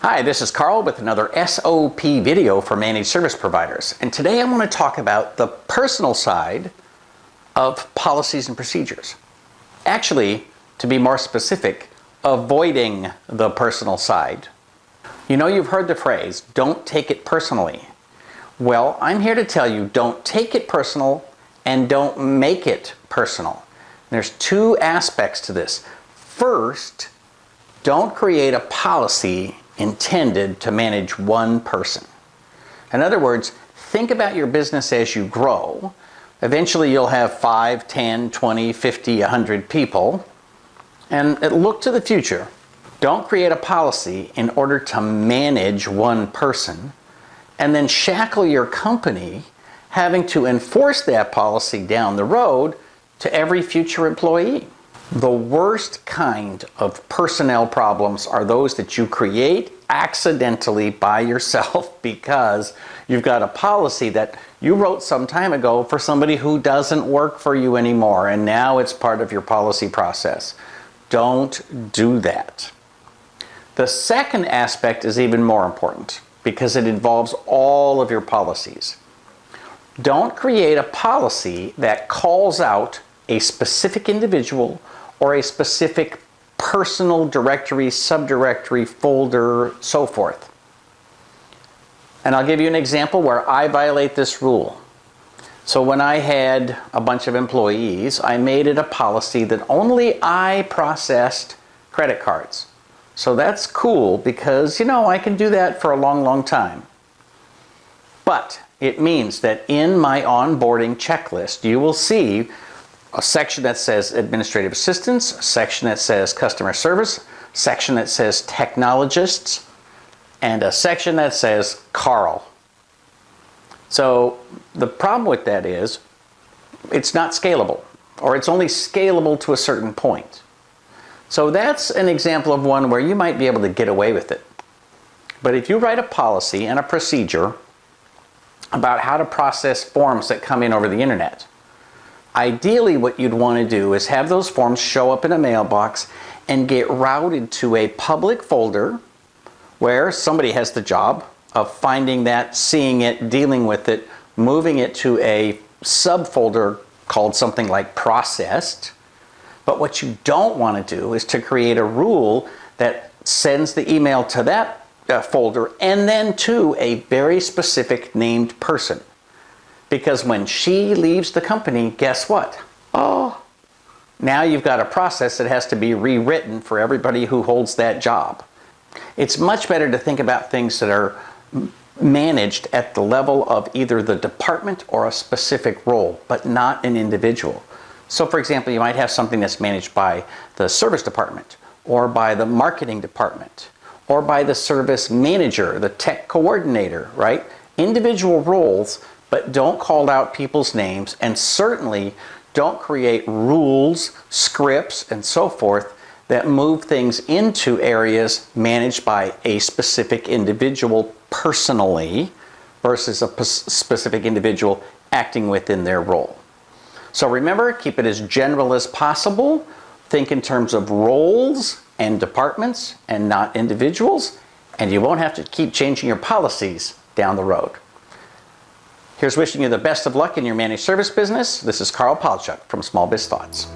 Hi, this is Carl with another SOP video for managed service providers. And today I want to talk about the personal side of policies and procedures. Actually, to be more specific, avoiding the personal side. You know, you've heard the phrase, don't take it personally. Well, I'm here to tell you, don't take it personal and don't make it personal. There's two aspects to this. First, don't create a policy intended to manage one person. In other words, think about your business as you grow. Eventually you'll have 5, 10, 20, 50, 100 people. And look to the future. Don't create a policy in order to manage one person and then shackle your company having to enforce that policy down the road to every future employee. The worst kind of personnel problems are those that you create accidentally by yourself because you've got a policy that you wrote some time ago for somebody who doesn't work for you anymore, and now it's part of your policy process. Don't do that. The second aspect is even more important because it involves all of your policies. Don't create a policy that calls out a specific individual or a specific personal directory, subdirectory, folder, so forth. And I'll give you an example where I violate this rule. So when I had a bunch of employees, I made it a policy that only I processed credit cards. So that's cool because, you know, I can do that for a long, long time. But it means that in my onboarding checklist, you will see a section that says administrative assistants, a section that says customer service, a section that says technologists, and a section that says Carl. So the problem with that is it's not scalable, or it's only scalable to a certain point. So that's an example of one where you might be able to get away with it. But if you write a policy and a procedure about how to process forms that come in over the internet, ideally what you'd want to do is have those forms show up in a mailbox and get routed to a public folder where somebody has the job of finding that, seeing it, dealing with it, moving it to a subfolder called something like processed. But what you don't want to do is to create a rule that sends the email to that folder and then to a very specific named person. Because when she leaves the company, guess what? Oh, now you've got a process that has to be rewritten for everybody who holds that job. It's much better to think about things that are managed at the level of either the department or a specific role, but not an individual. So for example, you might have something that's managed by the service department, or by the marketing department, or by the service manager, the tech coordinator, right? Individual roles, but don't call out people's names, and certainly don't create rules, scripts, and so forth that move things into areas managed by a specific individual personally versus a specific individual acting within their role. So remember, keep it as general as possible. Think in terms of roles and departments and not individuals, and you won't have to keep changing your policies down the road. Here's wishing you the best of luck in your managed service business. This is Carl Palchuk from Small Biz Thoughts.